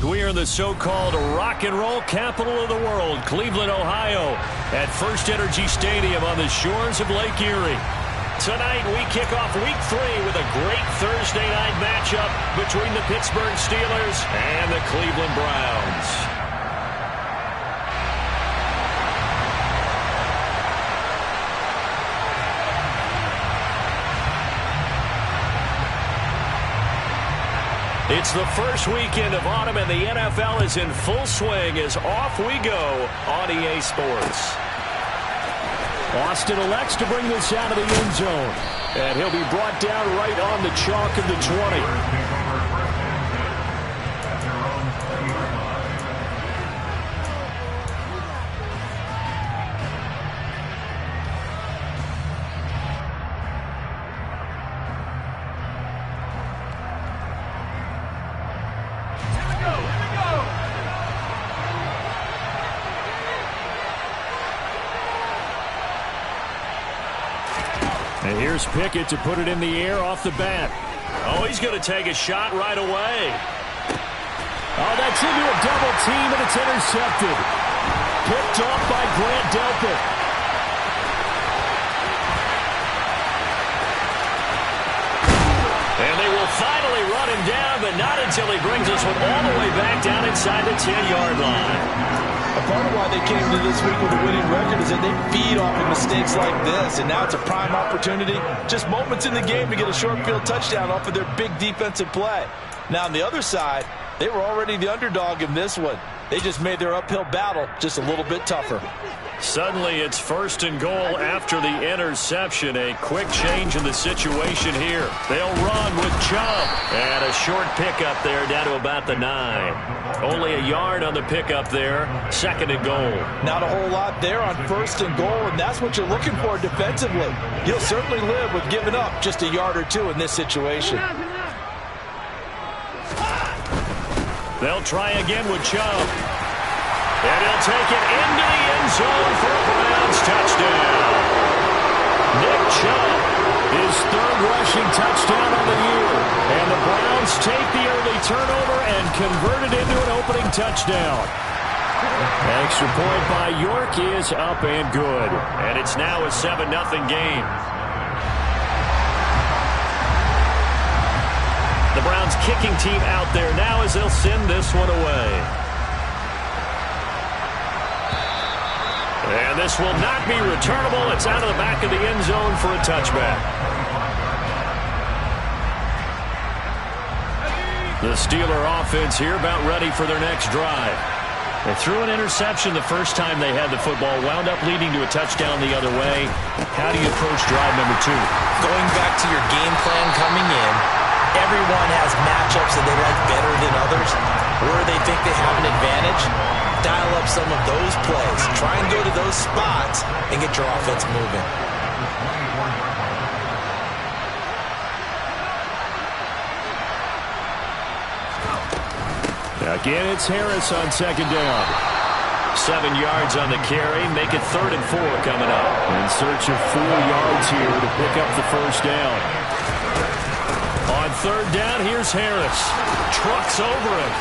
We are in the so-called rock and roll capital of the world, Cleveland, Ohio, at First Energy Stadium on the shores of Lake Erie. Tonight, we kick off Week 3 with a great Thursday night matchup between the Pittsburgh Steelers and the Cleveland Browns. It's the first weekend of autumn, and the NFL is in full swing as off we go on EA Sports. Austin elects to bring this out of the end zone, and he'll be brought down right on the chalk of the 20. And here's Pickett to put it in the air off the bat. Oh, he's going to take a shot right away. Oh, that's into a double team, and it's intercepted. Picked off by Grant Delpit. And they will finally run him down, but not until he brings us one all the way back down inside the 10-yard line. A part of why they came to this week with a winning record is that they feed off of mistakes like this, and now it's a prime opportunity. Just moments in the game to get a short field touchdown off of their big defensive play. Now on the other side, they were already the underdog in this one. They just made their uphill battle just a little bit tougher. Suddenly it's 1st and goal after the interception. A quick change in the situation here. They'll run with Chubb. And a short pickup there down to about the 9. Only a yard on the pickup there. 2nd and goal. Not a whole lot there on 1st and goal, and that's what you're looking for defensively. You'll certainly live with giving up just a yard or two in this situation. They'll try again with Chubb. And he'll take it into the end zone for a Browns touchdown. Nick Chubb, his 3rd rushing touchdown of the year. And the Browns take the early turnover and convert it into an opening touchdown. Extra point by York is up and good. And it's now a 7-0 game. The Browns kicking team out there now as they'll send this one away. And this will not be returnable. It's out of the back of the end zone for a touchback. The Steeler offense here about ready for their next drive. They threw an interception the first time they had the football, wound up leading to a touchdown the other way. How do you approach drive number 2? Going back to your game plan coming in, everyone has matchups that they like better than others. Where they think they have an advantage, dial up some of those plays. Try and go to those spots and get your offense moving. Again, it's Harris on 2nd down. 7 yards on the carry. Make it 3rd and 4 coming up. In search of 4 yards here to pick up the 1st down. On 3rd down, here's Harris. Trucks over him.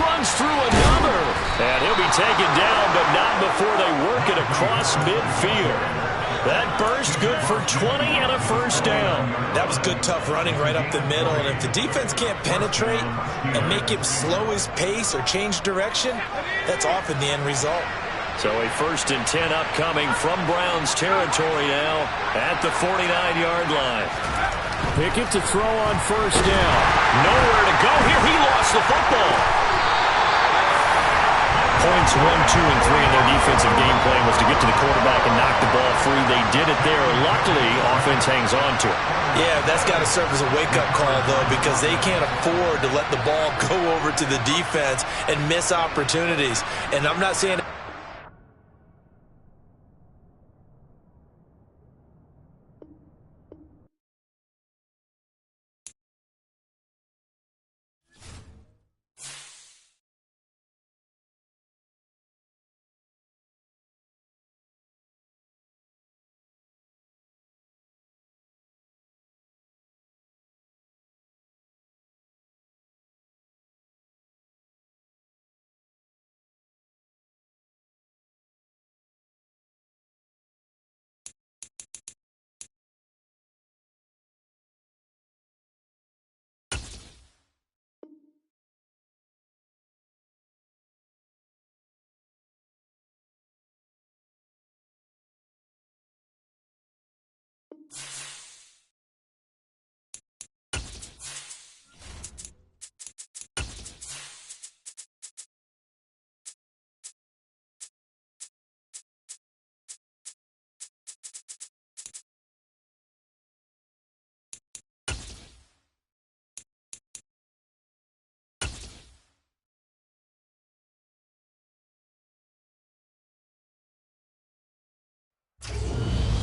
Runs through another. And he'll be taken down, but not before they work it across midfield. That burst good for 20 and a 1st down. That was good, tough running right up the middle. And if the defense can't penetrate and make him slow his pace or change direction, that's often the end result. So a 1st and 10 upcoming from Browns territory now at the 49-yard line. Pickett to throw on 1st down. Nowhere to go here. He lost the football. Points 1, 2, and 3 in their defensive game plan was to get to the quarterback and knock the ball free. They did it there. Luckily, offense hangs on to it. Yeah, that's got to serve as a wake-up call, though, because they can't afford to let the ball go over to the defense and miss opportunities. And I'm not saying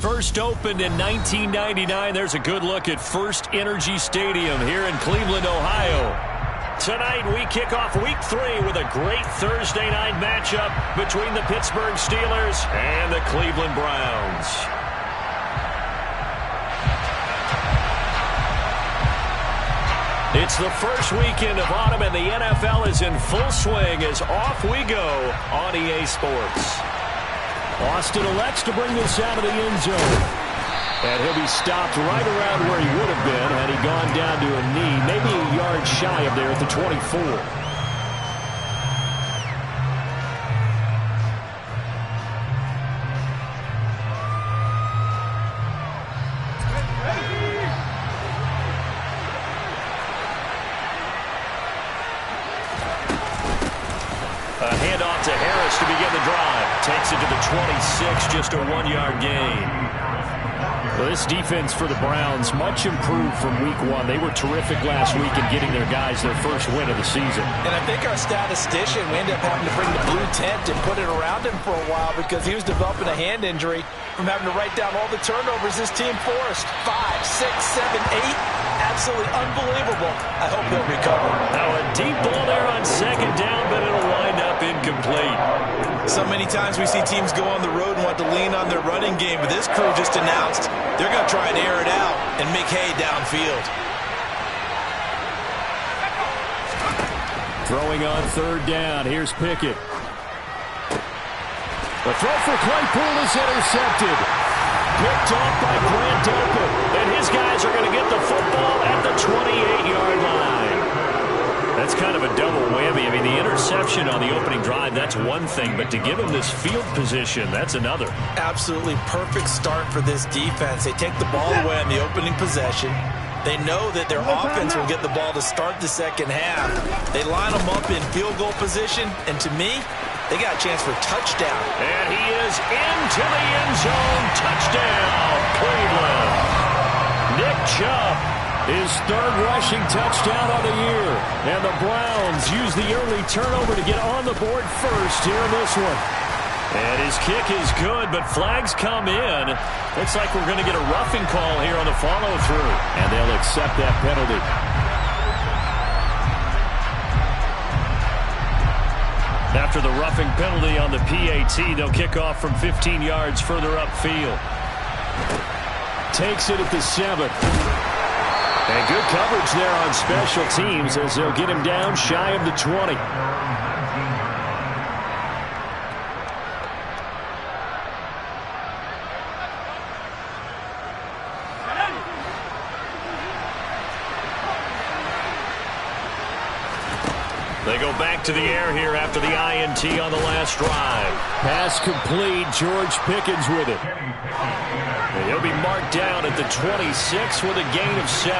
first opened in 1999. There's a good look at First Energy Stadium here in Cleveland, Ohio. Tonight, we kick off Week 3 with a great Thursday night matchup between the Pittsburgh Steelers and the Cleveland Browns. It's the first weekend of autumn, and the NFL is in full swing as off we go on EA Sports. Austin elects to bring this out of the end zone. And he'll be stopped right around where he would have been had he gone down to a knee, maybe a yard shy of there at the 24. A handoff to Harris to begin the drive. Takes it to the 26, just a 1-yard gain. Well, this defense for the Browns, much improved from Week 1. They were terrific last week in getting their guys their first win of the season. And I think our statistician, we ended up having to bring the blue tent and put it around him for a while because he was developing a hand injury from having to write down all the turnovers this team forced. 5, 6, 7, 8. Absolutely unbelievable. I hope he'll recover. Now a deep ball there on second down, but it'll wind up incomplete. So many times we see teams go on the road and want to lean on their running game, but this crew just announced they're going to try and air it out and make hay downfield. Throwing on third down. Here's Pickett. The throw for Claypool is intercepted. Picked off by Grant Delpit. And his guys are going to get the football at the 28-yard line. That's kind of a double whammy. I mean, the interception on the opening drive, that's one thing. But to give him this field position, that's another. Absolutely perfect start for this defense. They take the ball away on the opening possession. They know that their offense will get the ball to start the second half. They line them up in field goal position. And to me, they got a chance for a touchdown. And he is into the end zone. Touchdown, Cleveland. Nick Chubb, his third rushing touchdown of the year. And the Browns use the early turnover to get on the board first here in this one. And his kick is good, but flags come in. Looks like we're going to get a roughing call here on the follow-through. And they'll accept that penalty. After the roughing penalty on the PAT, they'll kick off from 15 yards further upfield. Takes it at the 7. And good coverage there on special teams as they'll get him down shy of the 20. They go back to the air here after the INT on the last drive. Pass complete. George Pickens with it. And he'll be marked down at the 26 with a gain of 7.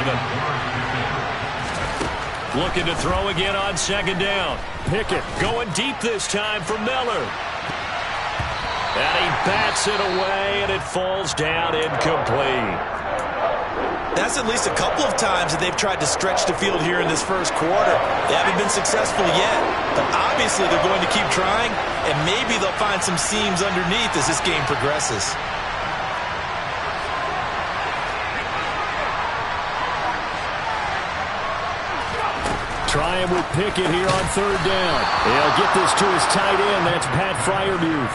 Looking to throw again on second down. Pickett going deep this time for Miller. And he bats it away, and it falls down incomplete. That's at least a couple of times that they've tried to stretch the field here in this first quarter. They haven't been successful yet, but obviously they're going to keep trying, and maybe they'll find some seams underneath as this game progresses. Trying with Pickett here on third down. He'll get this to his tight end. That's Pat Freiermuth.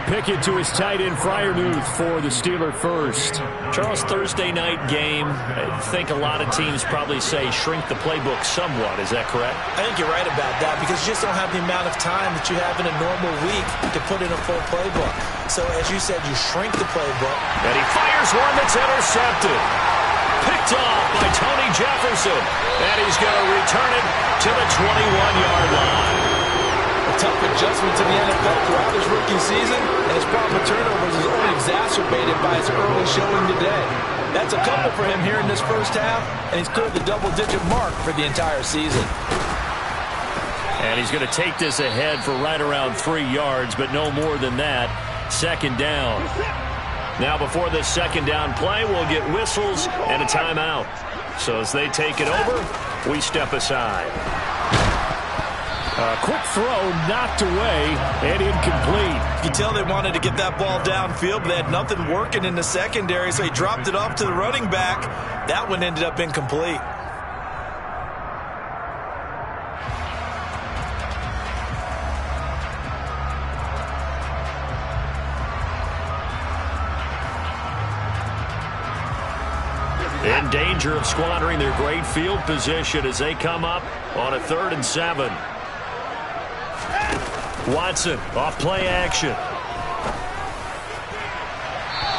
Pickett to his tight end, Freiermuth, for the Steeler first. Charles, Thursday night game, I think a lot of teams probably say shrink the playbook somewhat. Is that correct? I think you're right about that because you just don't have the amount of time that you have in a normal week to put in a full playbook. So, as you said, you shrink the playbook. And he fires one that's intercepted. Picked off by Tony Jefferson. And he's going to return it to the 21-yard line. A tough adjustment to the NFL throughout his rookie season, and his problem with turnovers is only exacerbated by his early showing today. That's a couple for him here in this first half, and he's cleared the double-digit mark for the entire season. And he's going to take this ahead for right around 3 yards, but no more than that. Second down. Now before this second down play, we'll get whistles and a timeout. So as they take it over, we step aside. Quick throw, knocked away, and incomplete. You can tell they wanted to get that ball downfield, but they had nothing working in the secondary, so he dropped it off to the running back. That one ended up incomplete. In danger of squandering their great field position as they come up on a 3rd and 7. Watson off play action.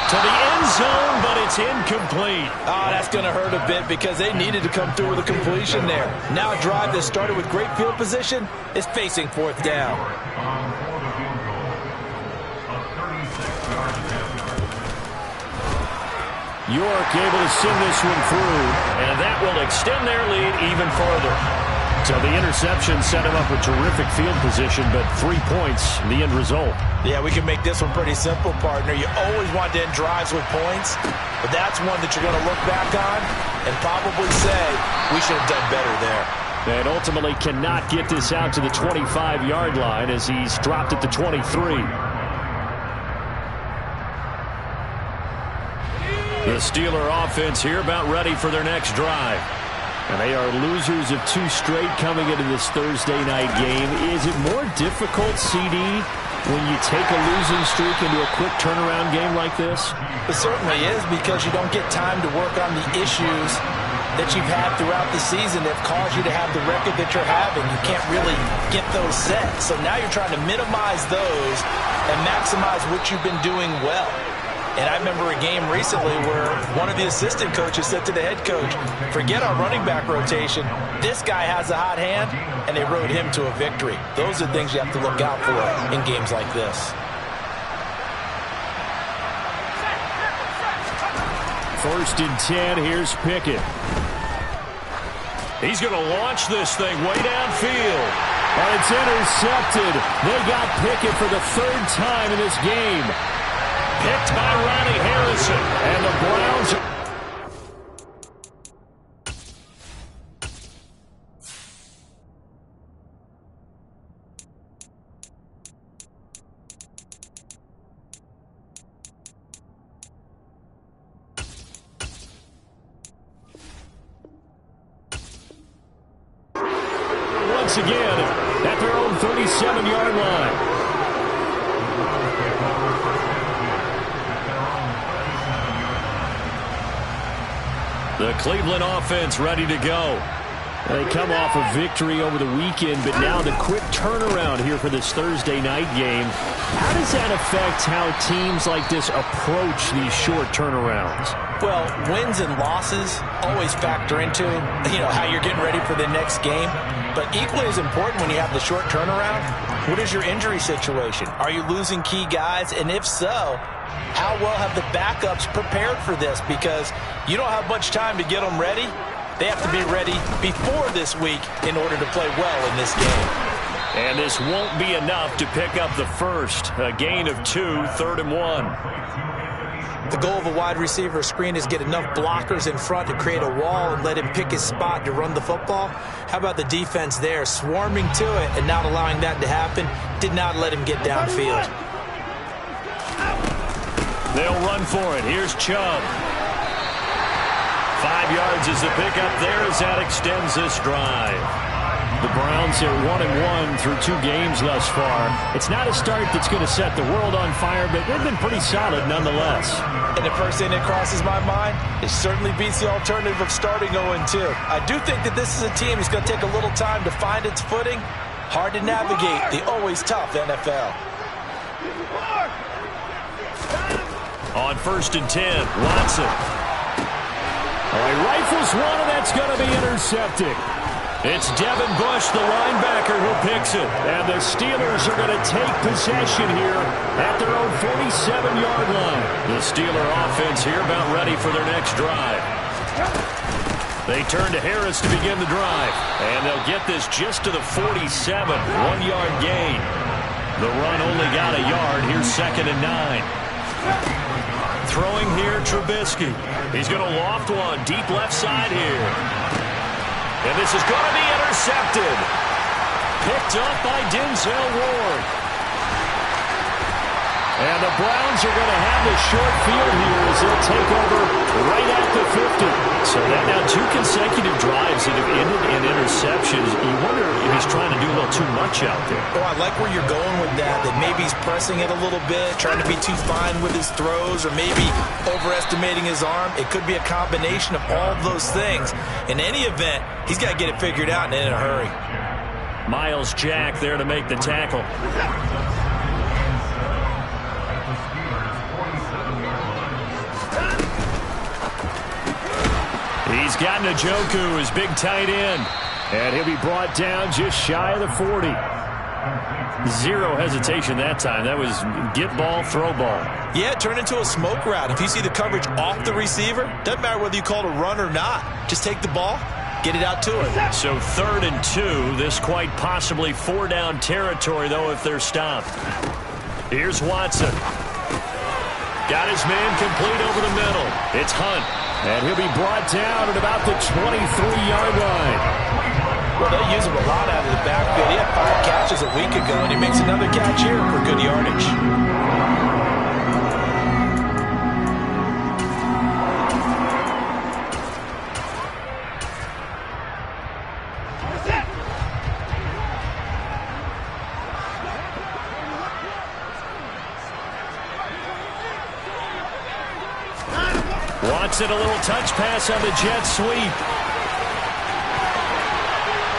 To the end zone, but it's incomplete. Oh, that's going to hurt a bit because they needed to come through with a completion there. Now a drive that started with great field position is facing 4th down. York able to send this one through, and that will extend their lead even further. So the interception set him up with terrific field position, but 3 points, the end result. Yeah, we can make this one pretty simple, partner. You always want to end drives with points, but that's one that you're going to look back on and probably say, we should have done better there. And ultimately cannot get this out to the 25-yard line as he's dropped at the 23. The Steeler offense here about ready for their next drive. And they are losers of 2 straight coming into this Thursday night game. Is it more difficult, CD, when you take a losing streak into a quick turnaround game like this? It certainly is, because you don't get time to work on the issues that you've had throughout the season that caused you to have the record that you're having. You can't really get those set. So now you're trying to minimize those and maximize what you've been doing well. And I remember a game recently where one of the assistant coaches said to the head coach, forget our running back rotation. This guy has a hot hand, and they rode him to a victory. Those are things you have to look out for in games like this. First and 10, here's Pickett. He's going to launch this thing way downfield. And it's intercepted. They got Pickett for the 3rd time in this game. Picked by Ronnie Harrison, and the Browns. Once again, at their own 37-yard line. The Cleveland offense ready to go. They come off a victory over the weekend, but now the quick turnaround here for this Thursday night game. How does that affect how teams like this approach these short turnarounds? Well, wins and losses always factor into, how you're getting ready for the next game. But equally as important when you have the short turnaround, what is your injury situation? Are you losing key guys? And if so, how well have the backups prepared for this? Because you don't have much time to get them ready. They have to be ready before this week in order to play well in this game. And this won't be enough to pick up the first. A gain of 2, 3rd and 1. The goal of a wide receiver screen is get enough blockers in front to create a wall and let him pick his spot to run the football. How about the defense there, swarming to it and not allowing that to happen? Did not let him get downfield. They'll run for it. Here's Chubb. 5 yards is the pickup there as that extends this drive. The Browns are 1-1 through 2 games thus far. It's not a start that's going to set the world on fire, but they've been pretty solid nonetheless. And the first thing that crosses my mind, it certainly beats the alternative of starting 0-2. I do think that this is a team that's going to take a little time to find its footing. Hard to navigate the always tough NFL. On 1st and 10, Watson. All right, rifles one, and that's going to be intercepted. It's Devin Bush, the linebacker, who picks it. And the Steelers are going to take possession here at their own 47-yard line. The Steeler offense here about ready for their next drive. They turn to Harris to begin the drive. And they'll get this just to the 47, 1-yard gain. The run only got a yard. Here's 2nd and 9. Throwing here, Trubisky. He's going to loft one deep left side here. And this is going to be intercepted. Picked Picked off by Denzel Ward. And the Browns are going to have the short field here as they'll take over right at the 50. So that now 2 consecutive drives that have ended in interceptions. You wonder if he's trying to do a little too much out there. Oh, I like where you're going with that maybe he's pressing it a little bit, trying to be too fine with his throws, or maybe overestimating his arm. It could be a combination of all of those things. In any event, he's got to get it figured out and in a hurry. Miles Jack there to make the tackle. He's got Njoku, his big tight end. And he'll be brought down just shy of the 40. Zero hesitation that time. That was get ball, throw ball. Yeah, it turned into a smoke route. If you see the coverage off the receiver, doesn't matter whether you call it a run or not. Just take the ball, get it out to him. So 3rd and 2. This quite possibly 4-down territory, though, if they're stopped. Here's Watson. Got his man complete over the middle. It's Hunt. And he'll be brought down at about the 23-yard line. Well, they use him a lot out of the backfield. He had 5 catches a week ago, and he makes another catch here for good yardage. Watson, a little touch pass on the jet sweep.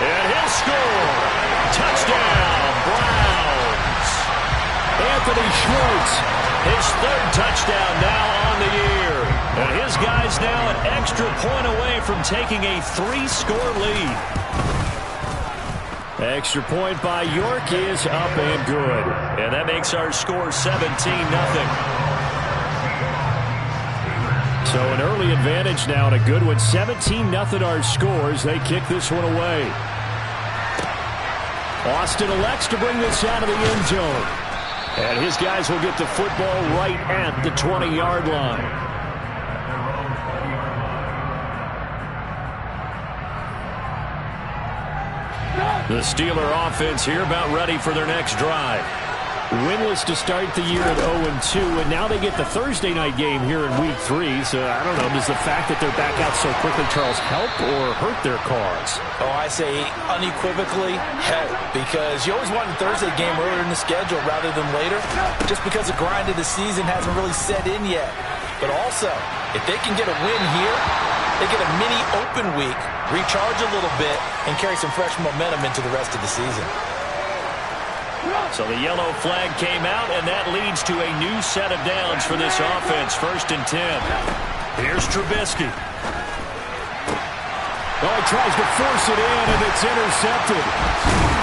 And he'll score. Touchdown, Browns. Anthony Schwartz, his 3rd touchdown now on the year. And his guys now an extra point away from taking a 3-score lead. Extra point by York is up and good. And that makes our score 17-0. So an early advantage now and a good one. 17-0 our scores. They kick this one away. Austin elects to bring this out of the end zone. And his guys will get the football right at the 20-yard line. The Steeler offense here about ready for their next drive. Winless to start the year at 0-2, and now they get the Thursday night game here in Week 3. So, I don't know, does the fact that they're back out so quickly, Charles, help or hurt their cause? Oh, I say unequivocally help, because you always want a Thursday game earlier in the schedule rather than later, just because the grind of the season hasn't really set in yet. But also, if they can get a win here, they get a mini open week, recharge a little bit, and carry some fresh momentum into the rest of the season. So the yellow flag came out, and that leads to a new set of downs for this offense. 1st and 10. Here's Trubisky. Oh, he tries to force it in, and it's intercepted.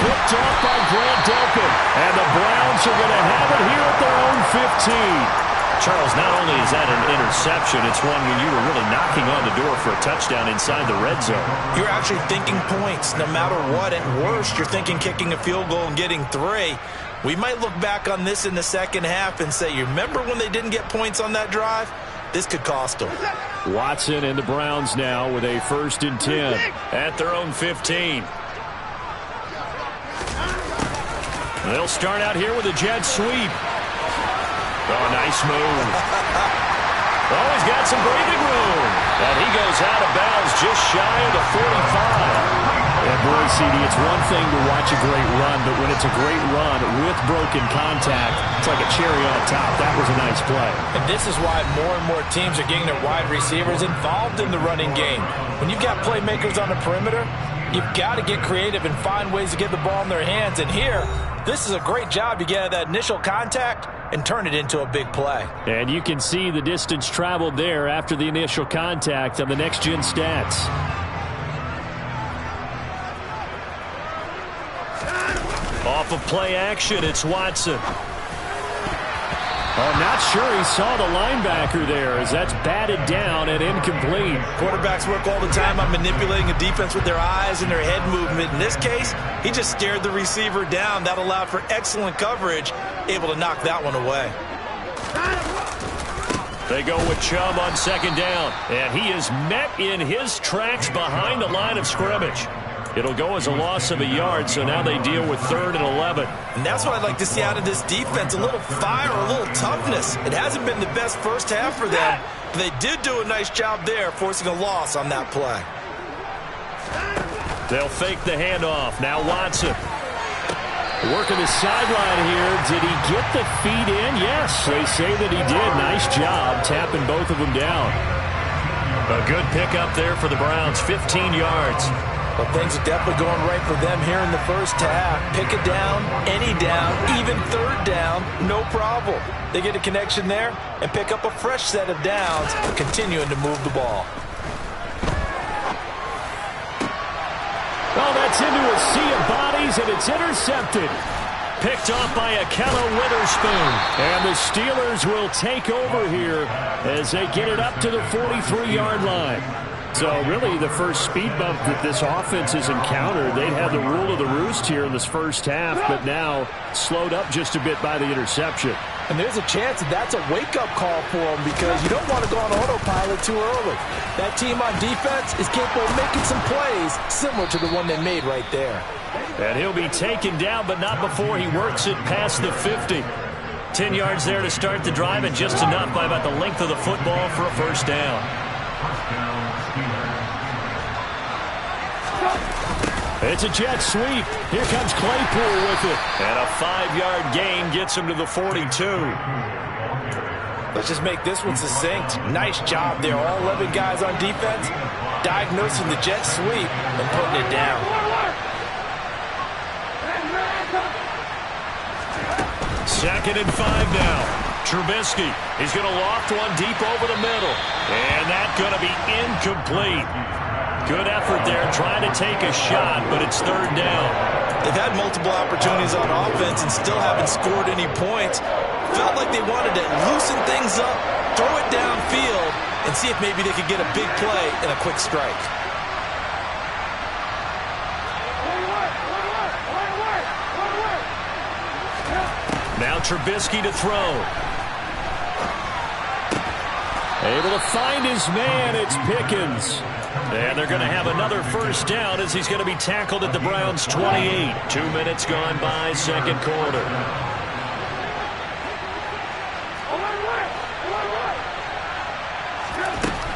Picked off by Grant Delpit. And the Browns are going to have it here at their own 15. Charles, not only is that an interception, it's one where you were really knocking on the door for a touchdown inside the red zone. You're actually thinking points no matter what. At worst, you're thinking kicking a field goal and getting 3. We might look back on this in the second half and say, you remember when they didn't get points on that drive? This could cost them. Watson and the Browns now with a 1st and 10 at their own 15. They'll start out here with a jet sweep. Oh, nice move. Oh, he's got some breathing room. And he goes out of bounds just shy of the 45. And boy, CD, it's one thing to watch a great run, but when it's a great run with broken contact, it's like a cherry on top. That was a nice play. And this is why more and more teams are getting their wide receivers involved in the running game. When you've got playmakers on the perimeter, you've got to get creative and find ways to get the ball in their hands. And here, this is a great job to get out of that initial contact and turn it into a big play. And you can see the distance traveled there after the initial contact on the next-gen stats. Off of play action, it's Watson. I'm not sure he saw the linebacker there as that's batted down and incomplete. Quarterbacks work all the time on manipulating a defense with their eyes and their head movement. In this case, he just stared the receiver down. That allowed for excellent coverage, able to knock that one away. They go with Chubb on 2nd down, and he is met in his tracks behind the line of scrimmage. It'll go as a loss of a yard, so now they deal with 3rd and 11. And that's what I'd like to see out of this defense, a little fire, a little toughness. It hasn't been the best first half for them, but they did do a nice job there, forcing a loss on that play. They'll fake the handoff. Now Watson. Working the sideline here. Did he get the feet in? Yes, they say that he did. Nice job tapping both of them down. A good pickup there for the Browns, 15 yards. Well, things are definitely going right for them here in the first half. Pick it down, any down, even 3rd down, no problem. They get a connection there and pick up a fresh set of downs, continuing to move the ball. Oh, that's into a sea of bodies, and it's intercepted. Picked off by Akello Witherspoon. And the Steelers will take over here as they get it up to the 43-yard line. So really the first speed bump that this offense has encountered, they'd had the rule of the roost here in this first half, but now slowed up just a bit by the interception. And there's a chance that that's a wake-up call for them because you don't want to go on autopilot too early. That team on defense is capable of making some plays similar to the one they made right there. And he'll be taken down, but not before he works it past the 50. 10 yards there to start the drive, and just enough by about the length of the football for a first down. It's a jet sweep. Here comes Claypool with it. And a 5-yard gain gets him to the 42. Let's just make this one succinct. Nice job there. All 11 guys on defense diagnosing the jet sweep and putting it down. Second and 5 now. Trubisky. He's going to loft one deep over the middle. And that's going to be incomplete. Good effort there, trying to take a shot, but it's 3rd down. They've had multiple opportunities on offense and still haven't scored any points. Felt like they wanted to loosen things up, throw it downfield, and see if maybe they could get a big play and a quick strike. Now Trubisky to throw. Able to find his man, it's Pickens. And they're going to have another first down as he's going to be tackled at the Browns' 28. 2 minutes gone by, second quarter.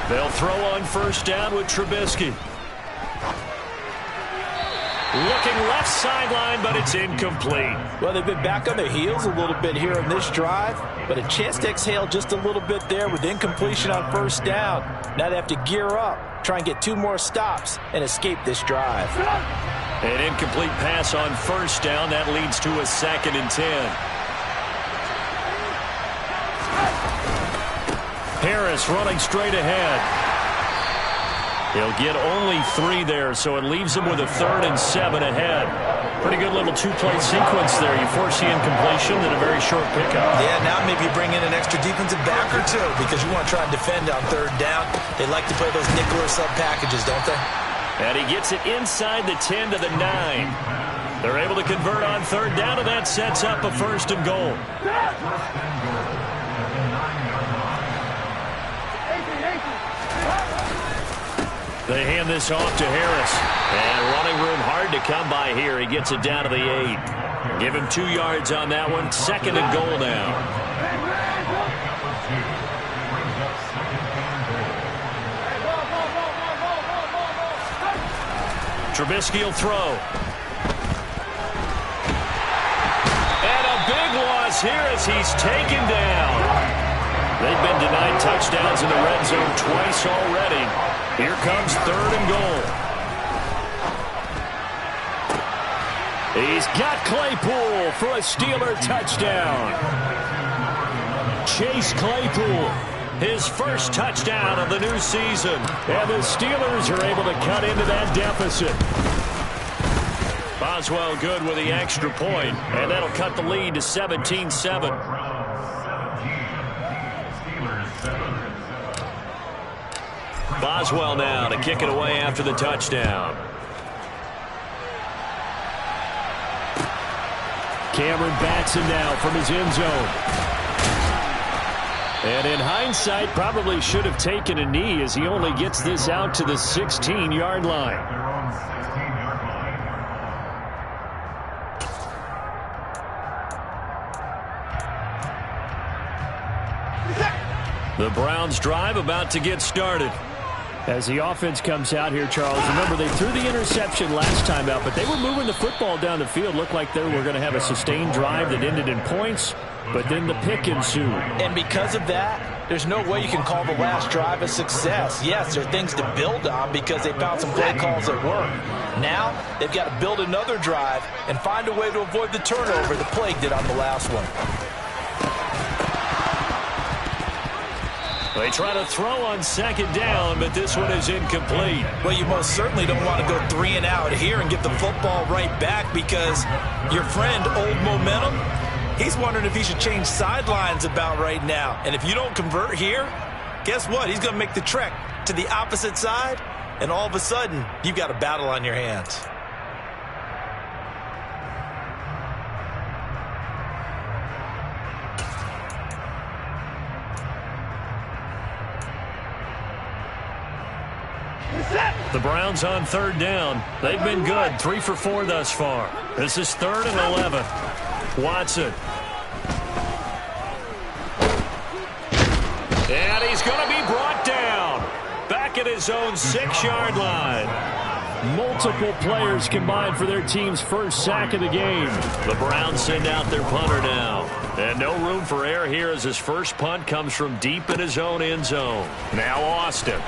They'll throw on first down with Trubisky. Looking left sideline, but it's incomplete. Well, they've been back on their heels a little bit here in this drive, but a chance to exhale just a little bit there with incompletion on first down. Now they have to gear up, try and get 2 more stops, and escape this drive. An incomplete pass on first down. That leads to a 2nd and 10. Harris running straight ahead. He'll get only 3 there, so it leaves him with a 3rd and 7 ahead. Pretty good little 2-play sequence there. You force the incompletion, then a very short pickup. Yeah, now maybe you bring in an extra defensive back or 2 because you want to try and defend on 3rd down. They like to play those nickel or sub packages, don't they? And he gets it inside the 10 to the 9. They're able to convert on 3rd down, and that sets up a 1st and goal. They hand this off to Harris. And running room hard to come by here. He gets it down to the 8. Give him 2 yards on that one. 2nd and goal now. Trubisky will throw. And a big loss here as he's taken down. They've been denied touchdowns in the red zone twice already. Here comes 3rd and goal. He's got Claypool for a Steeler touchdown. Chase Claypool, his first touchdown of the new season. And the Steelers are able to cut into that deficit. Boswell good with the extra point, and that'll cut the lead to 17-7. Boswell now to kick it away after the touchdown. Cameron Batson now from his end zone. And in hindsight, probably should have taken a knee as he only gets this out to the 16-yard line. The Browns drive about to get started. As the offense comes out here, Charles, remember they threw the interception last time out, but they were moving the football down the field. Looked like they were going to have a sustained drive that ended in points, but then the pick ensued. And because of that, there's no way you can call the last drive a success. Yes, there are things to build on because they found some play calls that work. Now, they've got to build another drive and find a way to avoid the turnover the plague did on the last one. They try to throw on second down, but this one is incomplete. Well, you most certainly don't want to go 3 and out here and get the football right back because your friend, Old Momentum, he's wondering if he should change sidelines about right now. And if you don't convert here, guess what? He's going to make the trek to the opposite side, and all of a sudden, you've got a battle on your hands. The Browns on third down. They've been good, 3 for 4 thus far. This is 3rd and 11. Watson. And he's going to be brought down. Back at his own 6-yard line. Multiple players combined for their team's first sack of the game. The Browns send out their punter now. And no room for error here as his first punt comes from deep in his own end zone. Now Austin.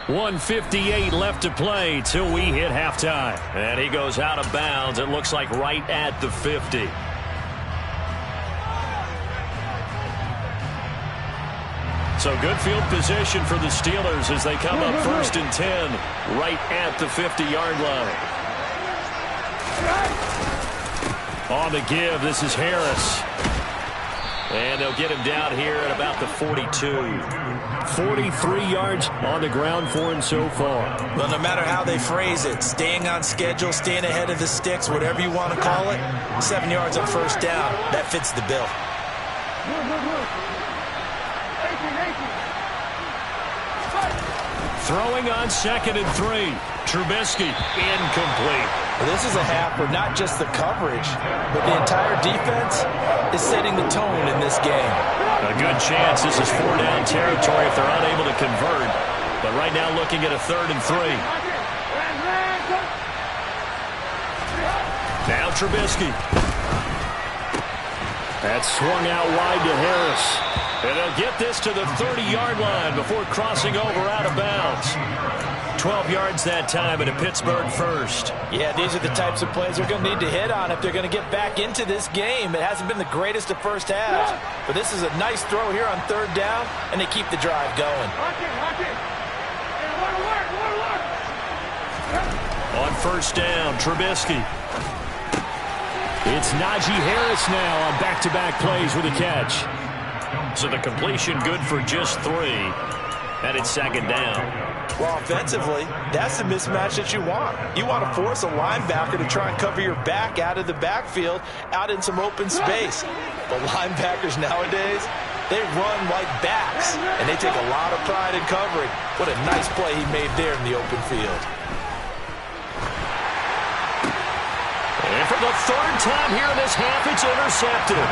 1:58 left to play till we hit halftime. And he goes out of bounds. It looks like right at the 50. So good field position for the Steelers as they come up 1st and 10 right at the 50-yard line. On the give, this is Harris. And they'll get him down here at about the 42. 43 yards on the ground for him so far. Well, no matter how they phrase it, staying on schedule, staying ahead of the sticks, whatever you want to call it, 7 yards on first down, that fits the bill. Throwing on 2nd and 3. Trubisky, incomplete. Well, this is a half where not just the coverage, but the entire defense is setting the tone in this game. A good chance this is 4-down territory if they're unable to convert. But right now looking at a 3rd and 3. Now Trubisky. That's swung out wide to Harris. And they'll get this to the 30-yard line before crossing over out of bounds. 12 yards that time and a Pittsburgh first. Yeah, these are the types of plays they're going to need to hit on if they're going to get back into this game. It hasn't been the greatest of first halves, but this is a nice throw here on 3rd down, and they keep the drive going. On 1st down, Trubisky. It's Najee Harris now on back-to-back plays with a catch. So the completion good for just 3. And it's 2nd down. Well, offensively, that's the mismatch that you want. You want to force a linebacker to try and cover your back out of the backfield, out in some open space. The linebackers nowadays, they run like backs, and they take a lot of pride in covering. What a nice play he made there in the open field. And for the 3rd time here in this half, it's intercepted.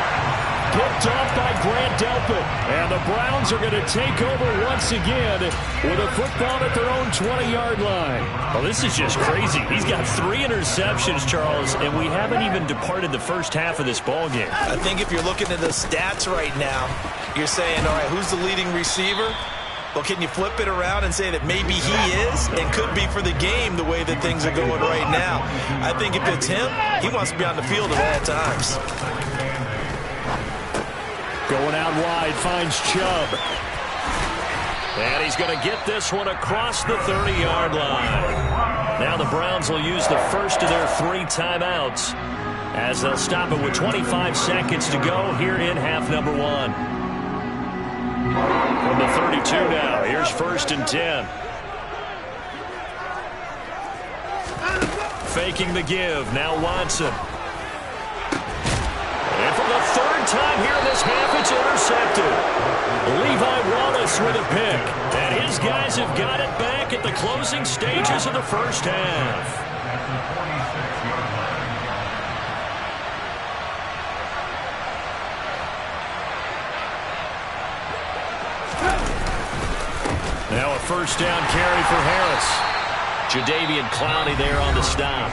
Picked off by Grant Delpit. And the Browns are going to take over once again with a football at their own 20-yard line. Well, this is just crazy. He's got 3 interceptions, Charles, and we haven't even departed the first half of this ball game. I think if you're looking at the stats right now, you're saying, all right, who's the leading receiver? Well, can you flip it around and say that maybe he is and could be for the game the way that things are going right now? I think if it's him, he wants to be on the field at all times. Going out wide, finds Chubb. And he's going to get this one across the 30-yard line. Now the Browns will use the first of their 3 timeouts as they'll stop it with 25 seconds to go here in half number 1. From the 32 now, here's 1st and 10. Faking the give, now Watson. And for the 3rd time here in this half, it's intercepted. Levi Wallace with a pick. And his guys have got it back at the closing stages of the first half. Now a first down carry for Harris. Jadeveon Clowney there on the stop.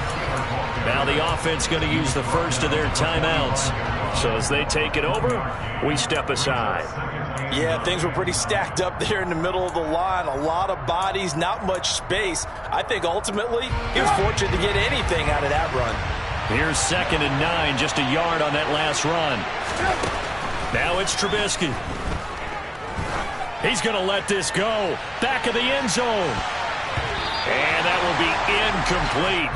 Now the offense going to use the first of their timeouts. So as they take it over, we step aside. Yeah, things were pretty stacked up there in the middle of the line. A lot of bodies, not much space. I think ultimately he was fortunate to get anything out of that run. Here's 2nd and 9, just a yard on that last run. Now it's Trubisky. He's going to let this go. Back of the end zone. And that will be incomplete.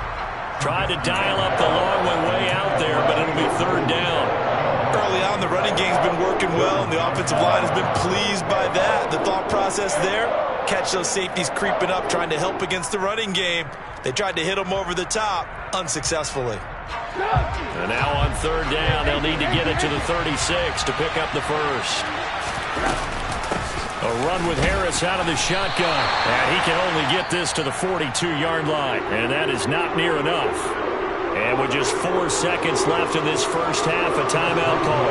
Tried to dial up the long way out there, but it'll be 3rd down. Early on, the running game's been working well, and the offensive line has been pleased by that. The thought process there, catch those safeties creeping up, trying to help against the running game. They tried to hit them over the top, unsuccessfully. And now on 3rd down, they'll need to get it to the 36 to pick up the first. A run with Harris out of the shotgun. And he can only get this to the 42-yard line. And that is not near enough. And with just 4 seconds left in this first half, a timeout call.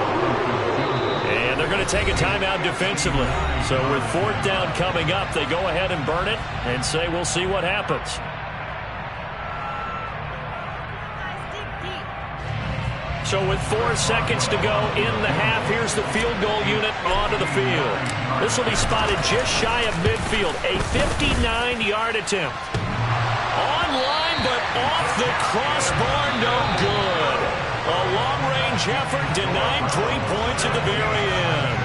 And they're going to take a timeout defensively. So with 4th down coming up, they go ahead and burn it and say we'll see what happens. So with 4 seconds to go in the half, here's the field goal unit onto the field. This will be spotted just shy of midfield. A 59-yard attempt. Online, but off the crossbar, no good. A long-range effort denied 3 points at the very end.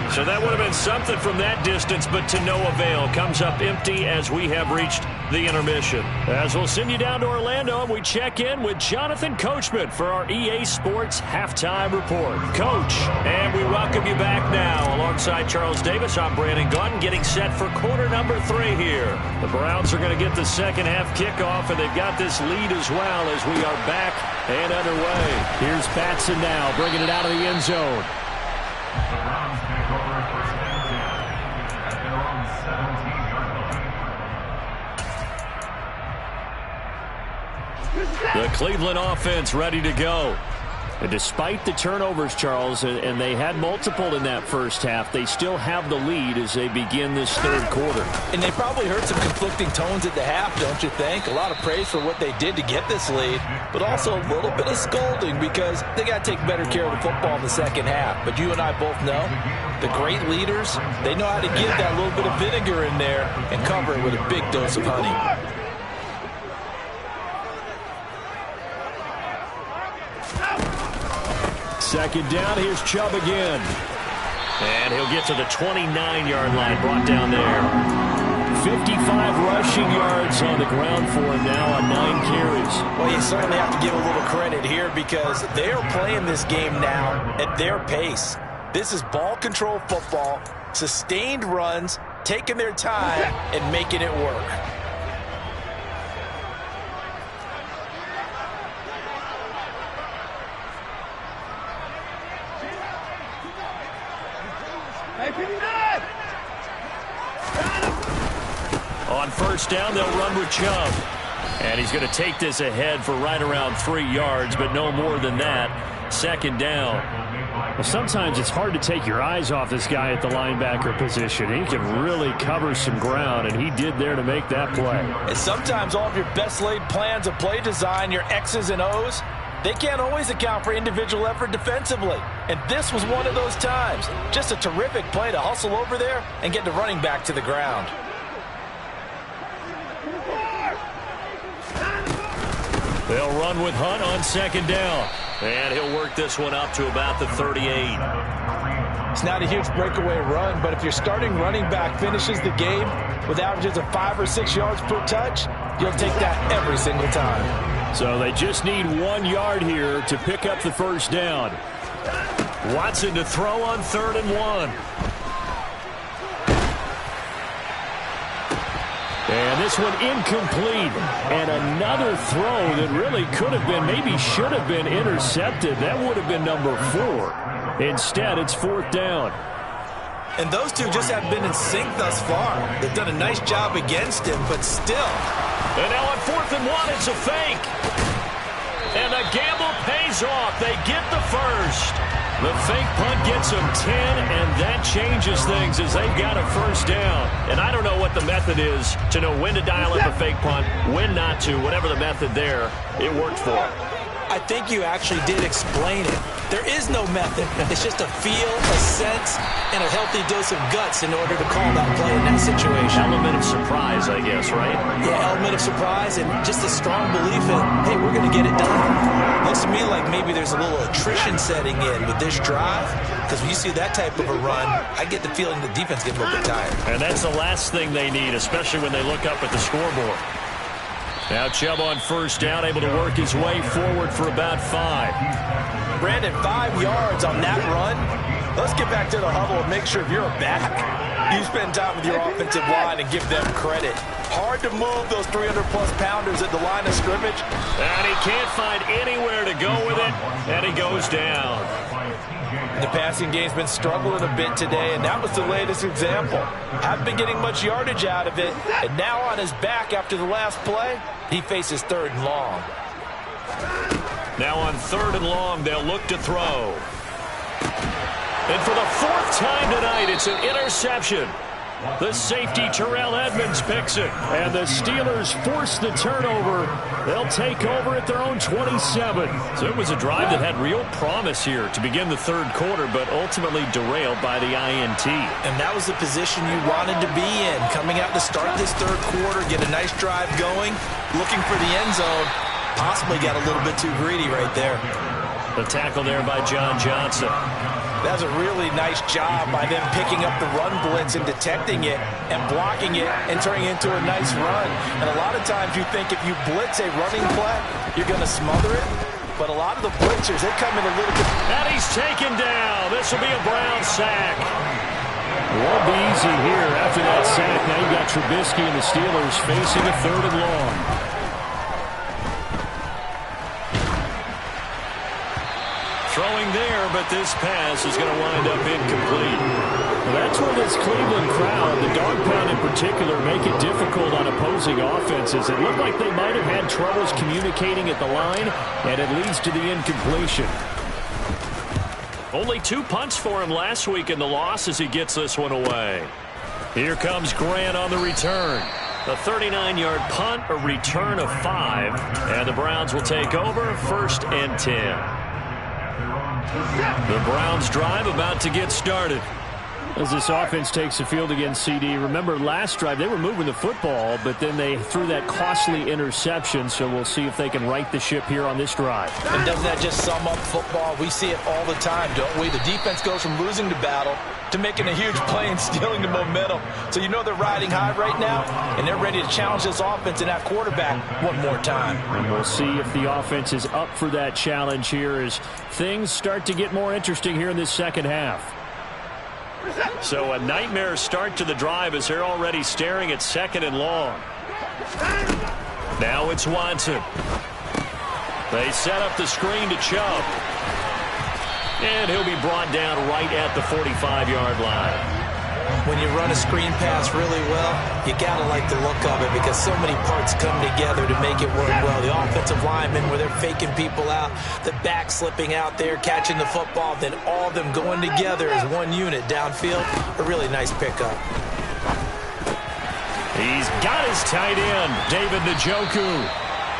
So that would have been something from that distance, but to no avail. Comes up empty as we have reached the intermission. As we'll send you down to Orlando, and we check in with Jonathan Coachman for our EA Sports Halftime Report. Coach, and we welcome you back now. Alongside Charles Davis, I'm Brandon Gunn, getting set for quarter number 3 here. The Browns are going to get the second half kickoff, and they've got this lead as well as we are back and underway. Here's Batson now, bringing it out of the end zone. The Cleveland offense ready to go. And despite the turnovers, Charles, and they had multiple in that first half, they still have the lead as they begin this 3rd quarter. And they probably heard some conflicting tones at the half, don't you think? A lot of praise for what they did to get this lead, but also a little bit of scolding because they got to take better care of the football in the second half. But you and I both know the great leaders, they know how to give that little bit of vinegar in there and cover it with a big dose of honey. 2nd down, here's Chubb again. And he'll get to the 29-yard line, brought down there. 55 rushing yards on the ground for him now on 9 carries. Well, you certainly have to give a little credit here because they are playing this game now at their pace. This is ball control football, sustained runs, taking their time and making it work. On 1st down, they'll run with Chubb. And he's going to take this ahead for right around 3 yards, but no more than that. 2nd down. Well, sometimes it's hard to take your eyes off this guy at the linebacker position. He can really cover some ground, and he did there to make that play. And sometimes all of your best laid plans of play design, your X's and O's, they can't always account for individual effort defensively. And this was one of those times. Just a terrific play to hustle over there and get the running back to the ground. They'll run with Hunt on 2nd down. And he'll work this one up to about the 38. It's not a huge breakaway run, but if your starting running back finishes the game with averages of 5 or 6 yards per touch, you'll take that every single time. So they just need 1 yard here to pick up the first down. Watson to throw on 3rd and 1. And this one incomplete. And another throw that really could have been, maybe should have been intercepted. That would have been number 4. Instead, it's 4th down. And those two just have been in sync thus far. They've done a nice job against him, but still. And now on 4th and 1, it's a fake. And the gamble pays off. They get the first. The fake punt gets them 10, and that changes things as they've got a first down. And I don't know what the method is to know when to dial up a fake punt, when not to. Whatever the method there, it worked for them. I think you actually did explain it. There is no method. It's just a feel, a sense, and a healthy dose of guts in order to call that play in that situation. Element of surprise, I guess, right? Yeah, element of surprise and just a strong belief in, hey, we're going to get it done. Looks to me like maybe there's a little attrition setting in with this drive, because when you see that type of a run, I get the feeling the defense gets a little bit tired. And that's the last thing they need, especially when they look up at the scoreboard. Now Chubb on first down, able to work his way forward for about 5. Brandon, 5 yards on that run. Let's get back to the huddle and make sure if you're a back, you spend time with your offensive line and give them credit. Hard to move those 300-plus pounders at the line of scrimmage. And he can't find anywhere to go with it, and he goes down. The passing game's been struggling a bit today, and that was the latest example. Haven't been getting much yardage out of it, and now on his back after the last play, he faces 3rd and long. Now on 3rd and long, they'll look to throw. And for the 4th time tonight, it's an interception. The safety, Terrell Edmonds, picks it. And the Steelers force the turnover. They'll take over at their own 27. So it was a drive that had real promise here to begin the 3rd quarter, but ultimately derailed by the INT. And that was the position you wanted to be in. Coming out to start this 3rd quarter, get a nice drive going, looking for the end zone. Possibly got a little bit too greedy right there. The tackle there by John Johnson. That's a really nice job by them picking up the run blitz and detecting it and blocking it and turning it into a nice run. And a lot of times you think if you blitz a running play, you're going to smother it. But a lot of the blitzers, they come in a little bit. And he's taken down. This will be a Brown sack. Won't be easy here after that sack. Now you got Trubisky and the Steelers facing a 3rd and long. Throwing there, but this pass is going to wind up incomplete. Well, that's where this Cleveland crowd, the dog pound in particular, make it difficult on opposing offenses. It looked like they might have had troubles communicating at the line, and it leads to the incompletion. Only 2 punts for him last week in the loss as he gets this one away. Here comes Grant on the return. A 39-yard punt, a return of 5, and the Browns will take over 1st and 10. The Browns drive about to get started. As this offense takes the field against CD, remember last drive they were moving the football, but then they threw that costly interception, so we'll see if they can right the ship here on this drive. And doesn't that just sum up football? We see it all the time, don't we? The defense goes from losing the battle to making a huge play and stealing the momentum. So you know they're riding high right now, and they're ready to challenge this offense and that quarterback one more time. And we'll see if the offense is up for that challenge here as things start to get more interesting here in this second half. So a nightmare start to the drive as they're already staring at 2nd and long. Now it's Watson. They set up the screen to Chubb. And he'll be brought down right at the 45-yard line. When you run a screen pass really well, you got to like the look of it because so many parts come together to make it work well. The offensive linemen where they're faking people out, the back slipping out there, catching the football, then all of them going together as one unit downfield. A really nice pickup. He's got his tight end, David Njoku.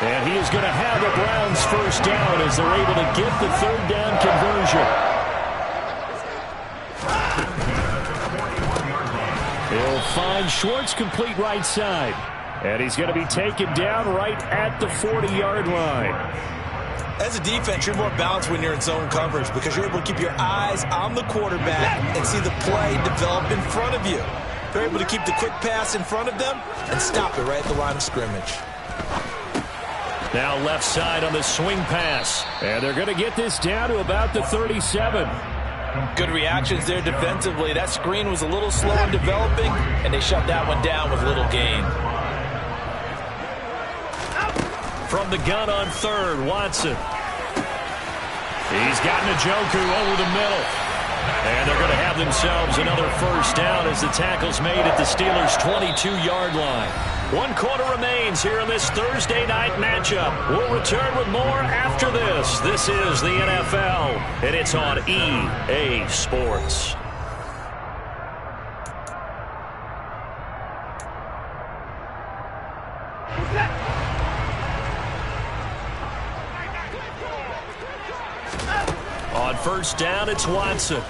And he is going to have the Browns first down as they're able to get the 3rd down conversion. He'll find Schwartz complete right side. And he's going to be taken down right at the 40-yard line. As a defense, you're more balanced when you're in zone coverage because you're able to keep your eyes on the quarterback and see the play develop in front of you. They're able to keep the quick pass in front of them and stop it right at the line of scrimmage. Now left side on the swing pass. And they're going to get this down to about the 37. Good reactions there defensively. That screen was a little slow in developing, and they shut that one down with little gain. From the gun on 3rd, Watson. He's got Njoku over the middle. And they're going to have themselves another first down as the tackle's made at the Steelers' 22-yard line. 1 quarter remains here in this Thursday night matchup. We'll return with more after this. This is the NFL, and it's on EA Sports. On first down, it's Watson.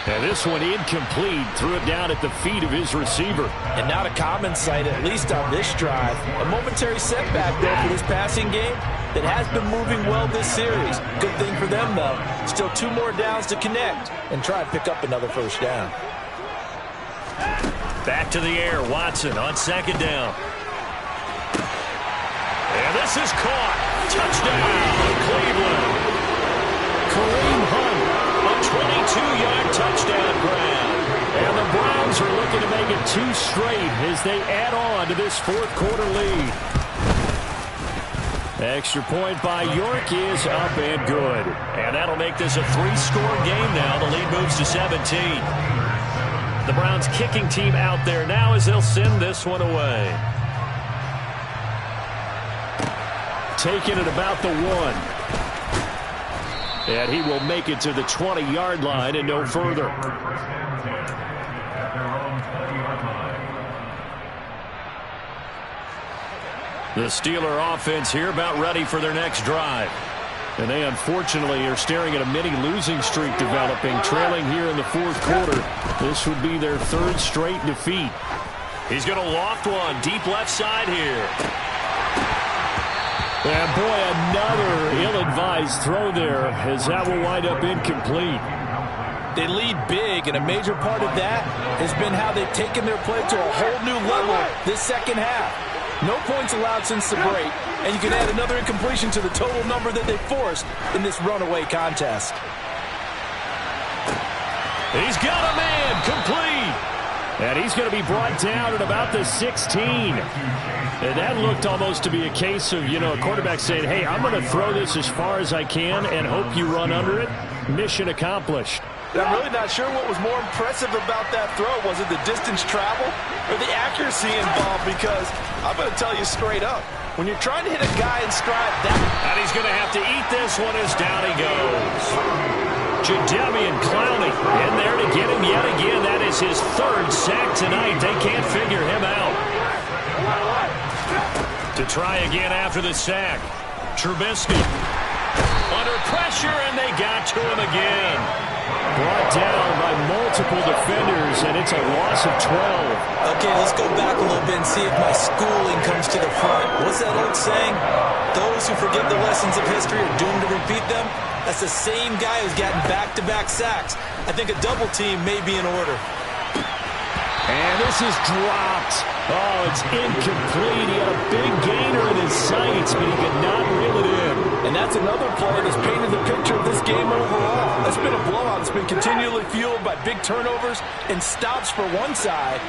And this one incomplete. Threw it down at the feet of his receiver. And not a common sight, at least on this drive. A momentary setback, though, for this passing game that has been moving well this series. Good thing for them, though. Still 2 more downs to connect and try and pick up another first down. Back to the air. Watson on second down. And this is caught. Touchdown, Cleveland. Kareem Hunt. 22-yard touchdown grab. And the Browns are looking to make it 2 straight as they add on to this 4th quarter lead. Extra point by York is up and good. And that'll make this a 3-score game now. The lead moves to 17. The Browns kicking team out there now as they'll send this one away. Taking it about the 1. And he will make it to the 20-yard line and no further. The Steeler offense here about ready for their next drive. And they unfortunately are staring at a mini losing streak developing, trailing here in the 4th quarter. This would be their 3rd straight defeat. He's going to loft one deep left side here. And boy, another ill-advised throw there as that will wind up incomplete. They lead big, and a major part of that has been how they've taken their play to a whole new level this second half. No points allowed since the break, and you can add another incompletion to the total number that they forced in this runaway contest. He's got a man complete. And he's going to be brought down at about the 16. And that looked almost to be a case of, a quarterback saying, hey, I'm going to throw this as far as I can and hope you run under it. Mission accomplished. I'm really not sure what was more impressive about that throw. Was it the distance travel or the accuracy involved? Because I'm going to tell you straight up, when you're trying to hit a guy in stride, and he's going to have to eat this one as down he goes. Jadeveon Clowney in there to get him yet again. That is his 3rd sack tonight. They can't figure him out. To try again after the sack. Trubisky under pressure, and they got to him again. Brought down by multiple defenders, and it's a loss of 12. Okay, let's go back a little bit and see if my schooling comes to the front. What's that old saying? Those who forget the lessons of history are doomed to repeat them. That's the same guy who's gotten back-to-back sacks. I think a double team may be in order. And this is dropped. Oh, it's incomplete. He had a big gainer in his sights, but he could not reel it in. And that's another play that's painted the picture of this game overall. It's been a blowout. It's been continually fueled by big turnovers and stops for one side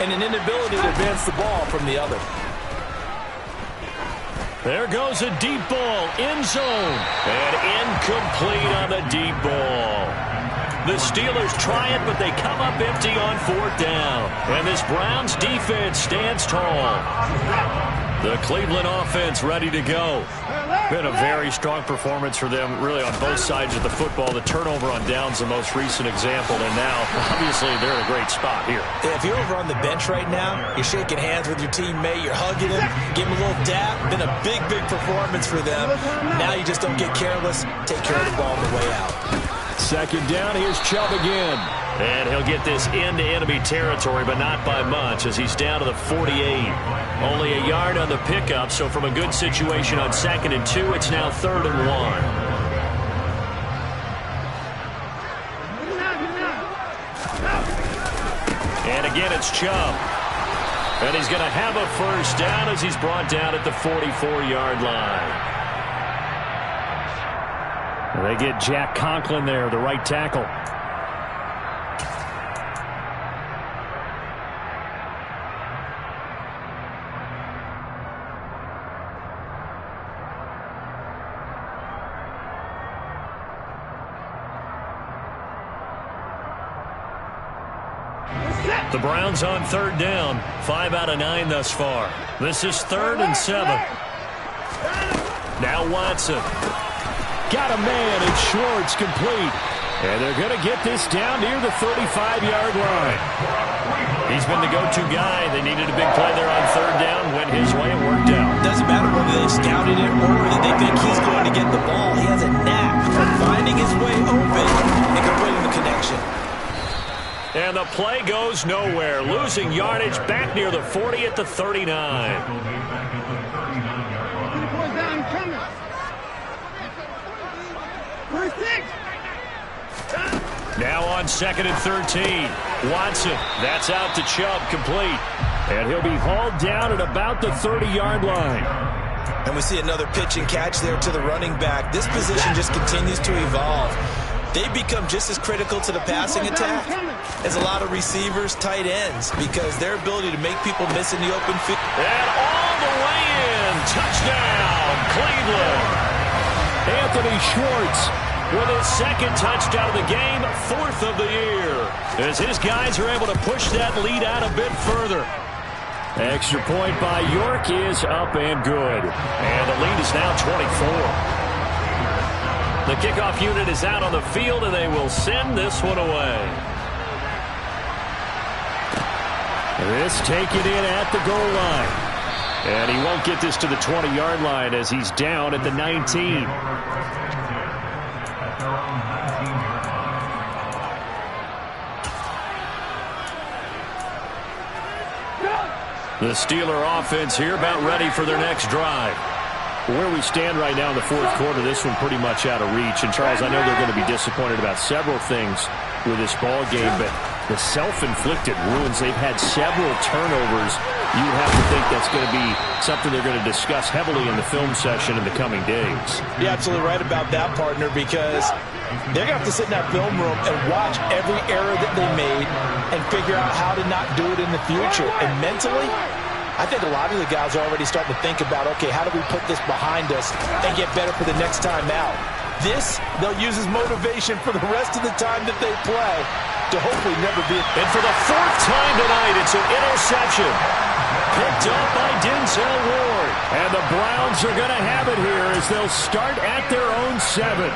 and an inability to advance the ball from the other. There goes a deep ball, end zone, and incomplete on the deep ball. The Steelers try it, but they come up empty on 4th down. And this Browns defense stands tall. The Cleveland offense ready to go. Been a very strong performance for them, really, on both sides of the football. The turnover on downs, the most recent example, and now, obviously, they're in a great spot here. Yeah, if you're over on the bench right now, you're shaking hands with your teammate, you're hugging him, give him a little dap. Been a big, big performance for them. Now you just don't get careless. Take care of the ball on the way out. Second down, here's Chubb again. And he'll get this into enemy territory, but not by much, as he's down to the 48. Only a yard on the pickup, so from a good situation on 2nd and 2, it's now 3rd and 1. And again, it's Chubb. And he's going to have a first down as he's brought down at the 44-yard line. And they get Jack Conklin there, the right tackle. The Browns on third down. 5 out of 9 thus far. This is 3rd and 7. Now Watson. Got a man, and Schwartz complete. And they're going to get this down near the 35-yard line. He's been the go-to guy. They needed a big play there on third down. Went his way and worked out. Doesn't matter whether they scouted it or that they think he's going to get the ball. He has a knack for finding his way open and completing the connection. And the play goes nowhere. Losing yardage back near the 40 at the 39. Now on 2nd and 13. Watson. That's out to Chubb. Complete. And he'll be hauled down at about the 30-yard line. And we see another pitch and catch there to the running back. This position just continues to evolve. They become just as critical to the passing attack as a lot of receivers, tight ends, because their ability to make people miss in the open field. And all the way in. Touchdown, Cleveland. Anthony Schwartz with his 2nd touchdown of the game, 4th of the year. As his guys are able to push that lead out a bit further. Extra point by York is up and good. And the lead is now 24. The kickoff unit is out on the field, and they will send this one away. This taken in at the goal line. And he won't get this to the 20-yard line as he's down at the 19. The Steeler offense here about ready for their next drive. Where we stand right now in the 4th quarter, this one pretty much out of reach. And, Charles, I know they're going to be disappointed about several things with this ball game, but the self-inflicted ruins, they've had several turnovers. You have to think that's going to be something they're going to discuss heavily in the film session in the coming days. You're absolutely right about that, partner, because they're going to have to sit in that film room and watch every error that they made and figure out how to not do it in the future. And mentally, I think a lot of the guys are already starting to think about, okay, how do we put this behind us and get better for the next time out? This, they'll use as motivation for the rest of the time that they play to hopefully never be. And for the 4th time tonight, it's an interception. Picked up by Denzel Ward. And the Browns are going to have it here as they'll start at their own 7.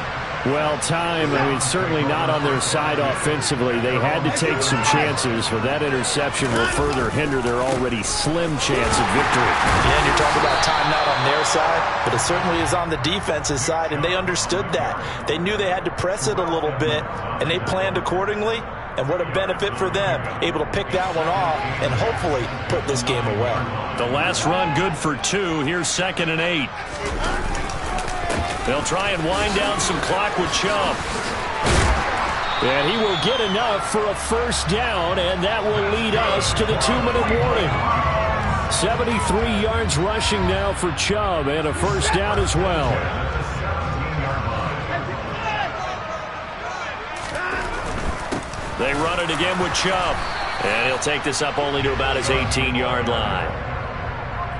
Well, time, certainly not on their side offensively. They had to take some chances, but that interception will further hinder their already slim chance of victory. Yeah, and you're talking about time not on their side, but it certainly is on the defense's side, and they understood that. They knew they had to press it a little bit, and they planned accordingly, and what a benefit for them, able to pick that one off and hopefully put this game away. The last run good for 2. Here's 2nd and 8. They'll try and wind down some clock with Chubb. And he will get enough for a first down, and that will lead us to the 2-minute warning. 73 yards rushing now for Chubb, and a first down as well. They run it again with Chubb. And he'll take this up only to about his 18-yard line.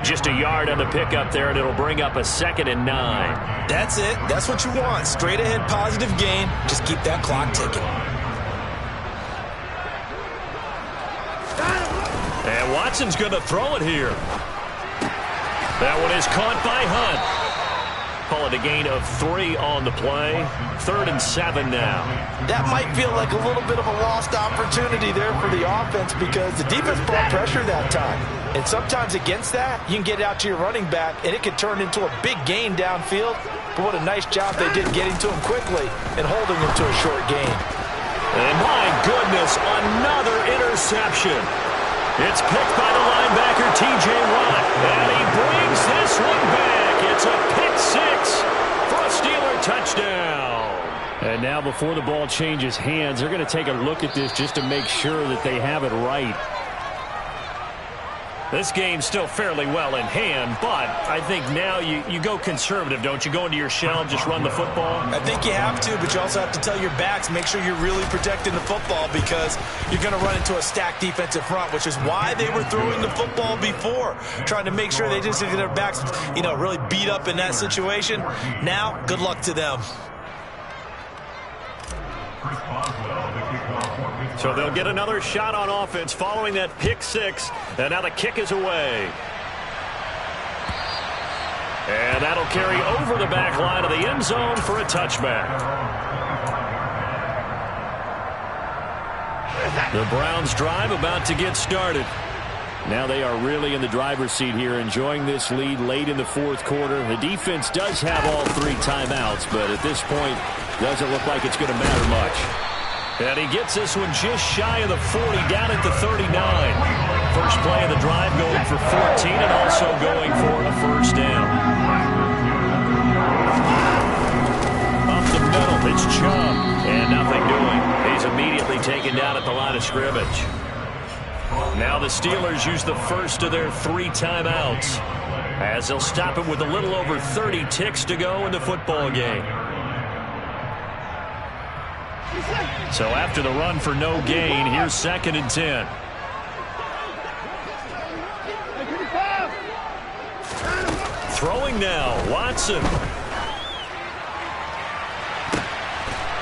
Just a yard on the pickup there, and it'll bring up a 2nd and 9. That's it. That's what you want. Straight ahead positive gain. Just keep that clock ticking. And Watson's going to throw it here. That one is caught by Hunt. Call it a gain of 3 on the play. 3rd and 7 now. That might feel like a little bit of a lost opportunity there for the offense because the defense brought pressure that time. And sometimes against that, you can get out to your running back, and it could turn into a big gain downfield. But what a nice job they did getting to him quickly and holding him to a short gain. And my goodness, another interception. It's picked by the linebacker, T.J. Watt. And he brings this one back. It's a pick 6 for a Steeler touchdown. And now before the ball changes hands, they're going to take a look at this just to make sure that they have it right. This game's still fairly well in hand, but I think now you go conservative, don't you? Go into your shell, just run the football? I think you have to, but you also have to tell your backs, make sure you're really protecting the football because you're going to run into a stacked defensive front, which is why they were throwing the football before, trying to make sure they just get their backs, really beat up in that situation. Now, good luck to them. So they'll get another shot on offense following that pick six. And now the kick is away. And that'll carry over the back line of the end zone for a touchback. The Browns drive about to get started. Now they are really in the driver's seat here, enjoying this lead late in the fourth quarter. The defense does have all 3 timeouts, but at this point, doesn't look like it's going to matter much. And he gets this one just shy of the 40, down at the 39. First play of the drive going for 14 and also going for a first down. Up the middle, it's Chubb, and nothing doing. He's immediately taken down at the line of scrimmage. Now the Steelers use the first of their 3 timeouts, as they'll stop it with a little over 30 ticks to go in the football game. So after the run for no gain, here's 2nd and 10. Throwing now, Watson.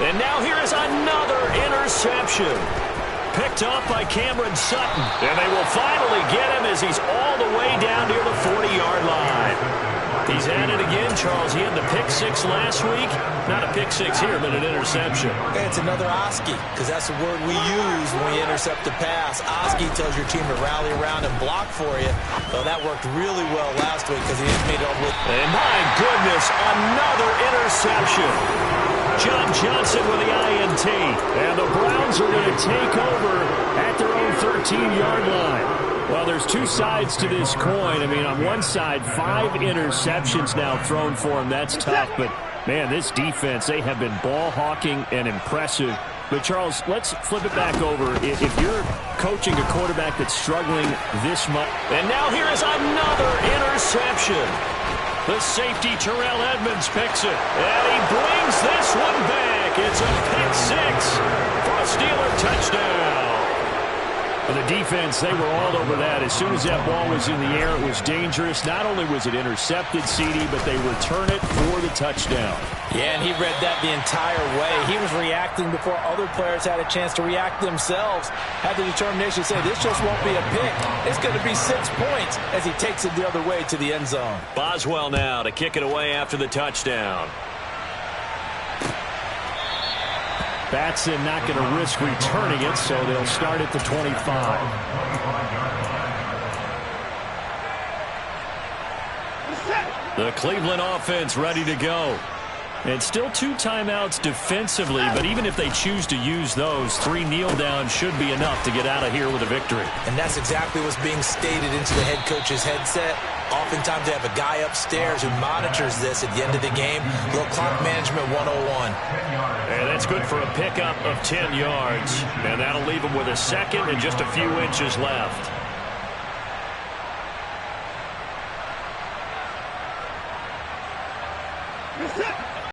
And now here is another interception. Picked off by Cameron Sutton. And they will finally get him as he's all the way down near the 40-yard line. He's at it again, Charles. He had the pick six last week. Not a pick six here, but an interception. Okay, it's another Oski, because that's the word we use when we intercept a pass. Oski tells your team to rally around and block for you. Well, that worked really well last week because he made it up with... And my goodness, another interception. John Johnson with the INT. And the Browns are going to take over at their own 13-yard line. Well, there's 2 sides to this coin. I mean, on one side, 5 interceptions now thrown for him. That's tough. But, man, this defense, they have been ball hawking and impressive. But, Charles, let's flip it back over. If you're coaching a quarterback that's struggling this much. And now here is another interception. The safety, Terrell Edmonds, picks it. And he brings this one back. It's a pick six for a Steeler touchdown. For the defense, they were all over that. As soon as that ball was in the air, it was dangerous. Not only was it intercepted, CD, but they return it for the touchdown. Yeah, and he read that the entire way. He was reacting before other players had a chance to react themselves. Had the determination to say, this just won't be a pick. It's going to be 6 points as he takes it the other way to the end zone. Boswell now to kick it away after the touchdown. Batson not going to risk returning it, so they'll start at the 25. The Cleveland offense ready to go. And still 2 timeouts defensively, but even if they choose to use those, 3 kneel downs should be enough to get out of here with a victory. And that's exactly what's being stated into the head coach's headset. Oftentimes they have a guy upstairs who monitors this at the end of the game. Little clock management 101. And that's good for a pickup of 10 yards. And that'll leave them with a second and just a few inches left.